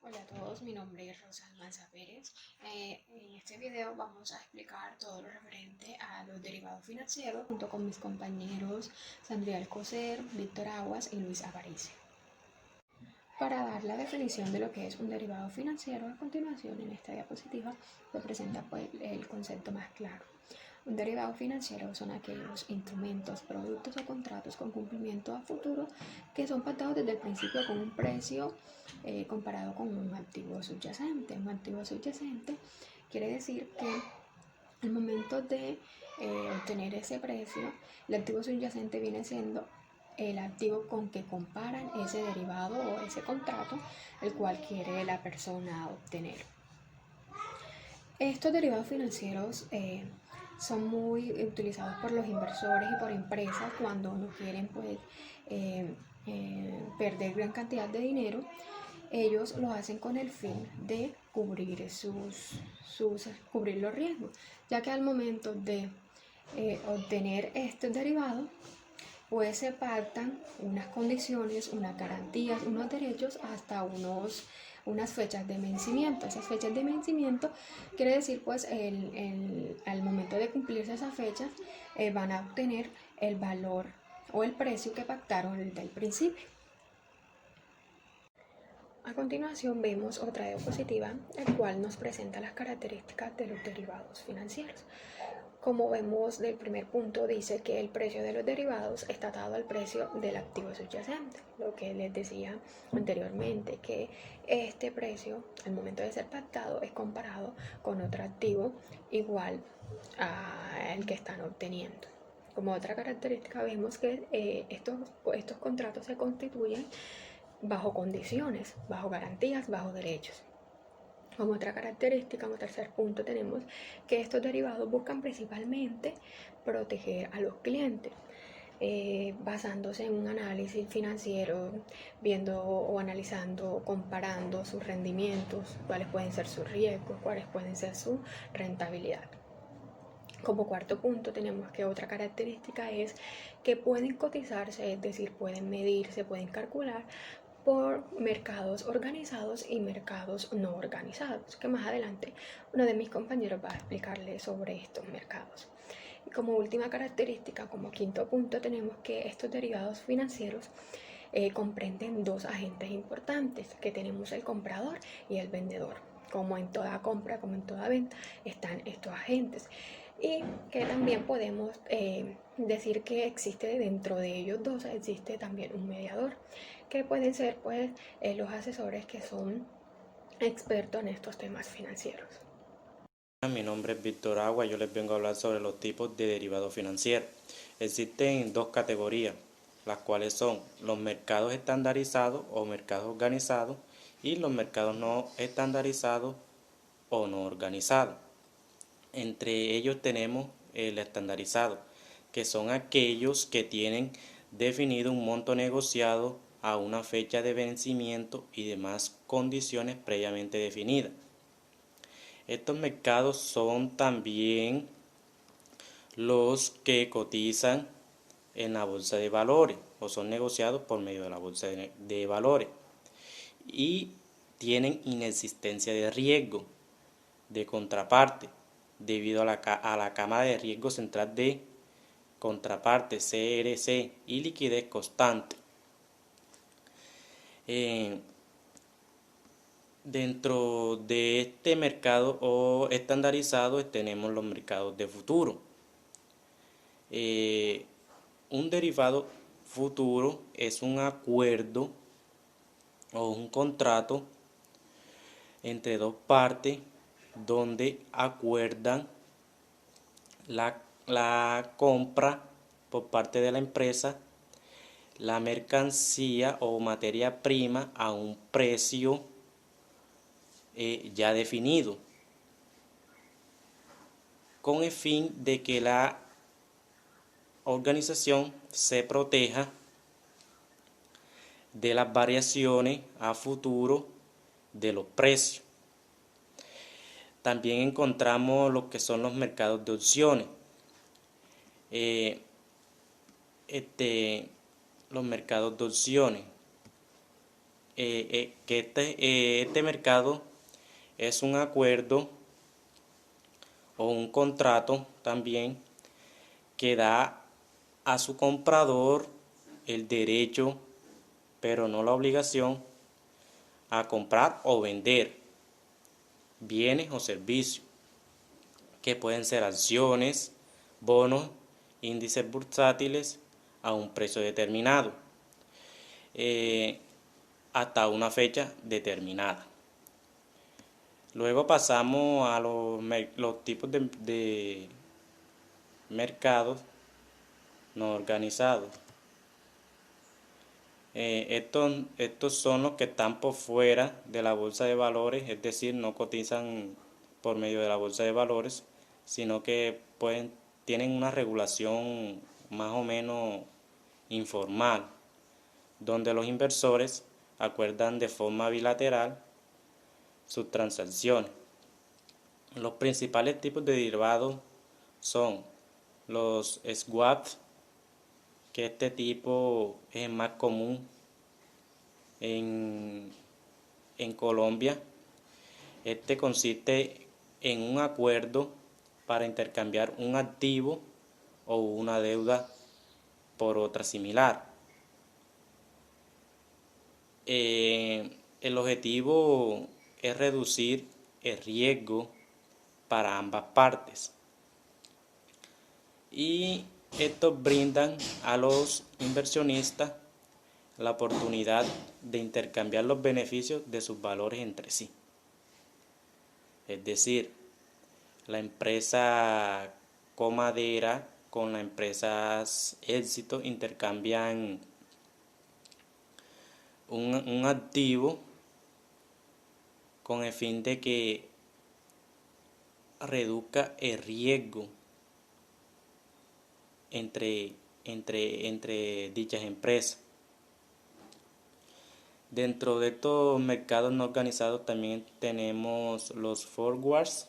Hola a todos, mi nombre es Rosa Almanza Pérez. En este video vamos a explicar todo lo referente a los derivados financieros junto con mis compañeros Sandría Alcocer, Víctor Aguas y Luis Aparicio. Para dar la definición de lo que es un derivado financiero, a continuación en esta diapositiva se presenta el concepto más claro. Un derivado financiero son aquellos instrumentos, productos o contratos con cumplimiento a futuro que son pactados desde el principio con un precio comparado con un activo subyacente. Un activo subyacente quiere decir que al momento de obtener ese precio, el activo subyacente viene siendo el activo con que comparan ese derivado o ese contrato, el cual quiere la persona obtener. Estos derivados financieros son muy utilizados por los inversores y por empresas cuando no quieren perder gran cantidad de dinero. Ellos lo hacen con el fin de cubrir cubrir los riesgos, ya que al momento de obtener estos derivados, pues se pactan unas condiciones, unas garantías, unos derechos hasta unas fechas de vencimiento. Esas fechas de vencimiento quiere decir pues al momento de cumplirse esas fechas van a obtener el valor o el precio que pactaron desde el principio. A continuación vemos otra diapositiva, el cual nos presenta las características de los derivados financieros. Como vemos del primer punto, dice que el precio de los derivados está atado al precio del activo subyacente, lo que les decía anteriormente, que este precio al momento de ser pactado es comparado con otro activo igual al que están obteniendo. Como otra característica vemos que estos contratos se constituyen bajo condiciones, bajo garantías, bajo derechos. Como otra característica, como tercer punto, tenemos que estos derivados buscan principalmente proteger a los clientes, basándose en un análisis financiero, viendo o analizando, comparando sus rendimientos, cuáles pueden ser sus riesgos, cuáles pueden ser su rentabilidad. Como cuarto punto tenemos que otra característica es que pueden cotizarse, es decir, pueden medirse, pueden calcular por mercados organizados y mercados no organizados, que más adelante uno de mis compañeros va a explicarles sobre estos mercados. Y como última característica, como quinto punto, tenemos que estos derivados financieros comprenden dos agentes importantes, que tenemos el comprador y el vendedor. Como en toda compra, como en toda venta, están estos agentes. Y que también podemos decir que existe dentro de ellos dos, existe también un mediador, que pueden ser pues los asesores que son expertos en estos temas financieros. Mi nombre es Víctor Agua, yo les vengo a hablar sobre los tipos de derivados financieros. Existen dos categorías, las cuales son los mercados estandarizados o mercados organizados y los mercados no estandarizados o no organizados. Entre ellos tenemos el estandarizado, que son aquellos que tienen definido un monto negociado a una fecha de vencimiento y demás condiciones previamente definidas. Estos mercados son también los que cotizan en la bolsa de valores o son negociados por medio de la bolsa de valores y tienen inexistencia de riesgo de contraparte debido a la cama de riesgo central de contraparte CRC y liquidez constante. Dentro de este mercado o estandarizado tenemos los mercados de futuro. Un derivado futuro es un acuerdo o un contrato entre dos partes donde acuerdan la compra por parte de la empresa, la mercancía o materia prima a un precio ya definido, con el fin de que la organización se proteja de las variaciones a futuro de los precios. También encontramos lo que son los mercados de opciones. Los mercados de opciones que este mercado es un acuerdo o un contrato también que da a su comprador el derecho, pero no la obligación, a comprar o vender bienes o servicios, que pueden ser acciones, bonos, índices bursátiles a un precio determinado, hasta una fecha determinada. Luego pasamos a los tipos de mercados no organizados. Estos son los que están por fuera de la bolsa de valores, es decir, no cotizan por medio de la bolsa de valores, sino que tienen una regulación más o menos informal, donde los inversores acuerdan de forma bilateral sus transacciones. Los principales tipos de derivados son los swaps, que este tipo es el más común en Colombia. Este consiste en un acuerdo para intercambiar un activo o una deuda por otra similar. El objetivo es reducir el riesgo para ambas partes, y estos brindan a los inversionistas la oportunidad de intercambiar los beneficios de sus valores entre sí. Es decir, la empresa Comadera con la empresa Éxito intercambian un activo con el fin de que reduzca el riesgo entre dichas empresas. Dentro de estos mercados no organizados también tenemos los forwards,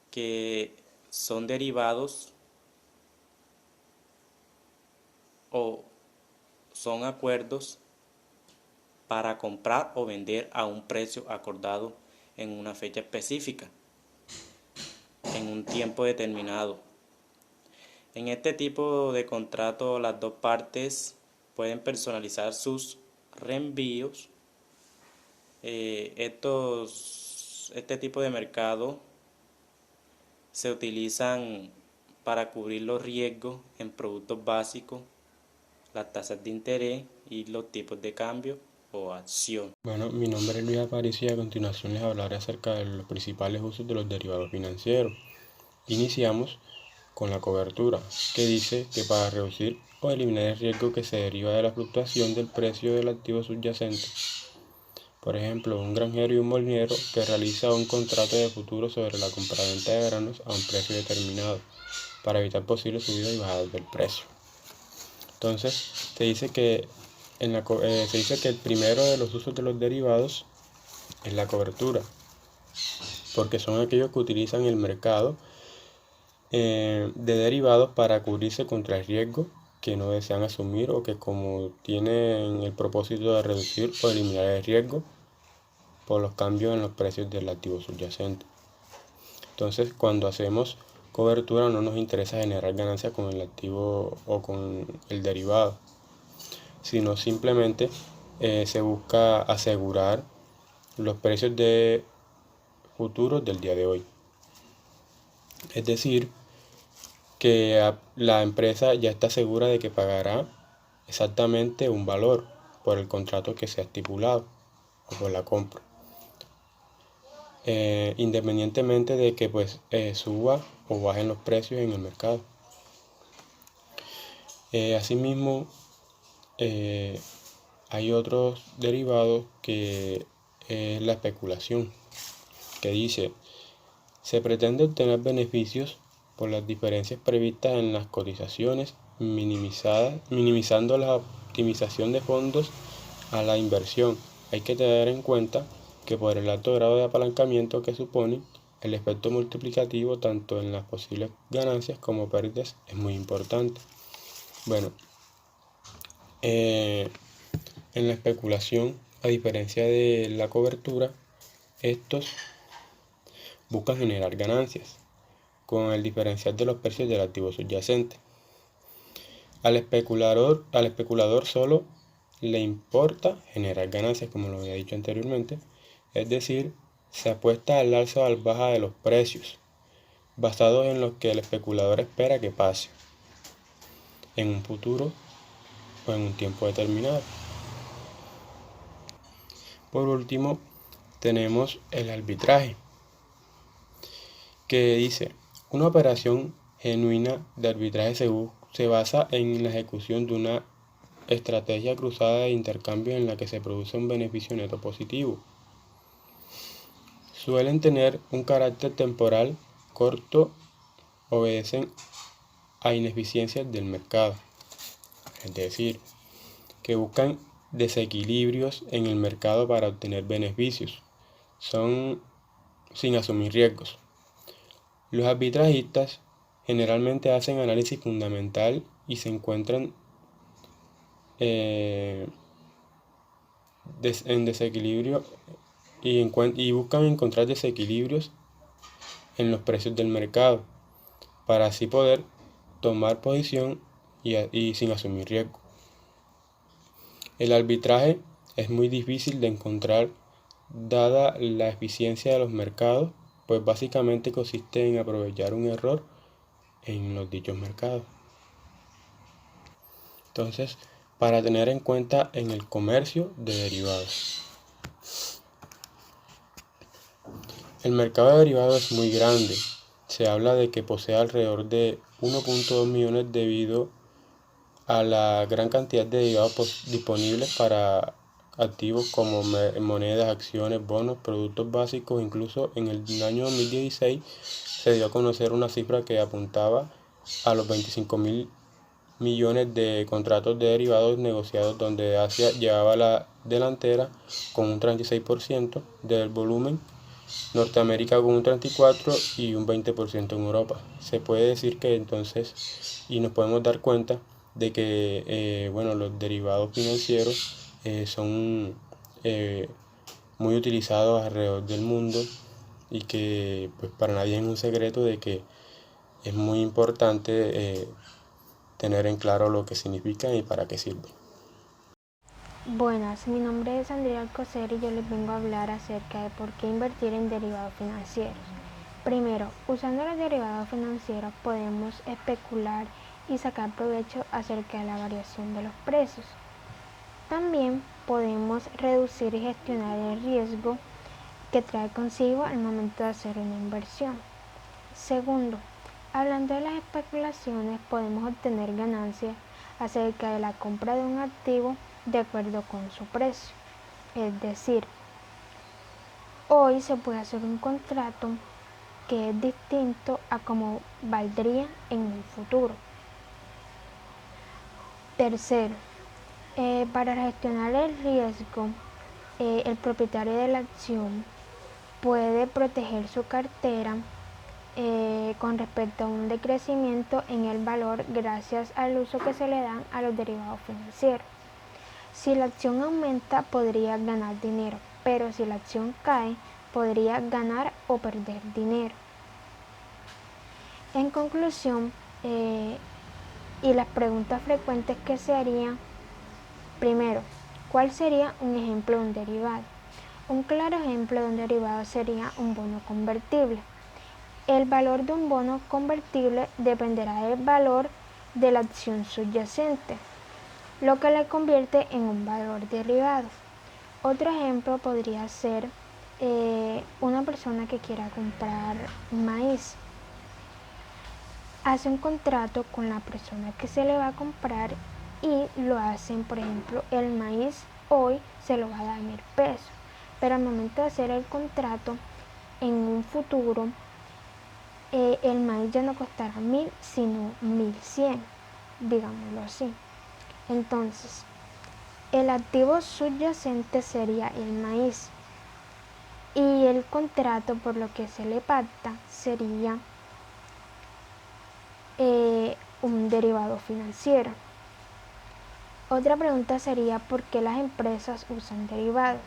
que son derivados o son acuerdos para comprar o vender a un precio acordado en una fecha específica, en un tiempo determinado. En este tipo de contrato, las dos partes pueden personalizar sus reenvíos. Este tipo de mercado se utilizan para cubrir los riesgos en productos básicos, las tasas de interés y los tipos de cambio o acción. Bueno, mi nombre es Luis Aparicio y a continuación les hablaré acerca de los principales usos de los derivados financieros. Iniciamos con la cobertura, que dice que para reducir o eliminar el riesgo que se deriva de la fluctuación del precio del activo subyacente. Por ejemplo, un granjero y un molinero que realiza un contrato de futuro sobre la compraventa de granos a un precio determinado para evitar posibles subidas y bajadas del precio. Entonces, se dice que el primero de los usos de los derivados es la cobertura, porque son aquellos que utilizan el mercado de derivados para cubrirse contra el riesgo que no desean asumir, o que como tienen el propósito de reducir o eliminar el riesgo por los cambios en los precios del activo subyacente. Entonces, cuando hacemos cobertura no nos interesa generar ganancias con el activo o con el derivado, sino simplemente se busca asegurar los precios de futuros del día de hoy. Es decir, que la empresa ya está segura de que pagará exactamente un valor por el contrato que se ha estipulado o por la compra, independientemente de que suba o bajen los precios en el mercado. Asimismo, hay otros derivados que es la especulación, que dice: se pretende obtener beneficios por las diferencias previstas en las cotizaciones, minimizando la optimización de fondos a la inversión. Hay que tener en cuenta que por el alto grado de apalancamiento que supone, el efecto multiplicativo tanto en las posibles ganancias como pérdidas es muy importante. Bueno, en la especulación a diferencia de la cobertura, estos buscan generar ganancias con el diferencial de los precios del activo subyacente. Al especulador solo le importa generar ganancias, como lo había dicho anteriormente, es decir, se apuesta al alza o al baja de los precios, basados en lo que el especulador espera que pase en un futuro o en un tiempo determinado. Por último, tenemos el arbitraje, que dice, una operación genuina de arbitraje se basa en la ejecución de una estrategia cruzada de intercambio en la que se produce un beneficio neto positivo. Suelen tener un carácter temporal corto, obedecen a ineficiencias del mercado, es decir, que buscan desequilibrios en el mercado para obtener beneficios, son sin asumir riesgos. Los arbitrajistas generalmente hacen análisis fundamental y se encuentran en desequilibrio y buscan encontrar desequilibrios en los precios del mercado para así poder tomar posición y sin asumir riesgo. El arbitraje es muy difícil de encontrar dada la eficiencia de los mercados, pues básicamente consiste en aprovechar un error en los dichos mercados. Entonces, para tener en cuenta en el comercio de derivados. El mercado de derivados es muy grande. Se habla de que posee alrededor de 1.2 millones debido a la gran cantidad de derivados disponibles para activos como monedas, acciones, bonos, productos básicos. Incluso en el año 2016 se dio a conocer una cifra que apuntaba a los 25.000 millones de contratos de derivados negociados, donde Asia llevaba la delantera con un 36% del volumen, Norteamérica con un 34% y un 20% en Europa. Se puede decir que entonces, y nos podemos dar cuenta de que los derivados financieros son muy utilizados alrededor del mundo y que pues para nadie es un secreto de que es muy importante tener en claro lo que significa y para qué sirve. Buenas, mi nombre es Andrea Alcocer y yo les vengo a hablar acerca de por qué invertir en derivados financieros. Primero, usando los derivados financieros podemos especular y sacar provecho acerca de la variación de los precios. También podemos reducir y gestionar el riesgo que trae consigo al momento de hacer una inversión. Segundo, hablando de las especulaciones, podemos obtener ganancias acerca de la compra de un activo de acuerdo con su precio. Es decir, hoy se puede hacer un contrato que es distinto a como valdría en un futuro. Tercero, para gestionar el riesgo, el propietario de la acción puede proteger su cartera con respecto a un decrecimiento en el valor gracias al uso que se le dan a los derivados financieros. Si la acción aumenta, podría ganar dinero, pero si la acción cae, podría ganar o perder dinero. En conclusión, y las preguntas frecuentes que se harían, primero, ¿cuál sería un ejemplo de un derivado? Un claro ejemplo de un derivado sería un bono convertible. El valor de un bono convertible dependerá del valor de la acción subyacente, lo que le convierte en un valor derivado. Otro ejemplo podría ser una persona que quiera comprar maíz. Hace un contrato con la persona que se le va a comprar y lo hacen, por ejemplo, el maíz hoy se lo va a dar 1.000 pesos, pero al momento de hacer el contrato, en un futuro, el maíz ya no costará 1.000 sino 1.100, digámoslo así. Entonces, el activo subyacente sería el maíz y el contrato por lo que se le pacta sería un derivado financiero. Otra pregunta sería ¿por qué las empresas usan derivados?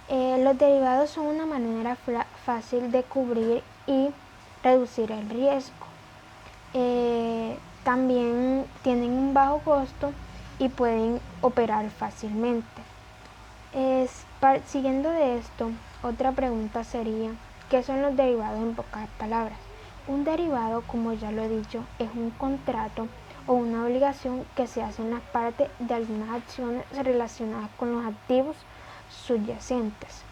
Los derivados son una manera fácil de cubrir y reducir el riesgo. También tienen un bajo costo y pueden operar fácilmente. Siguiendo de esto, otra pregunta sería ¿qué son los derivados en pocas palabras? Un derivado, como ya lo he dicho, es un contrato o una obligación que se hace en las partes de algunas acciones relacionadas con los activos subyacentes.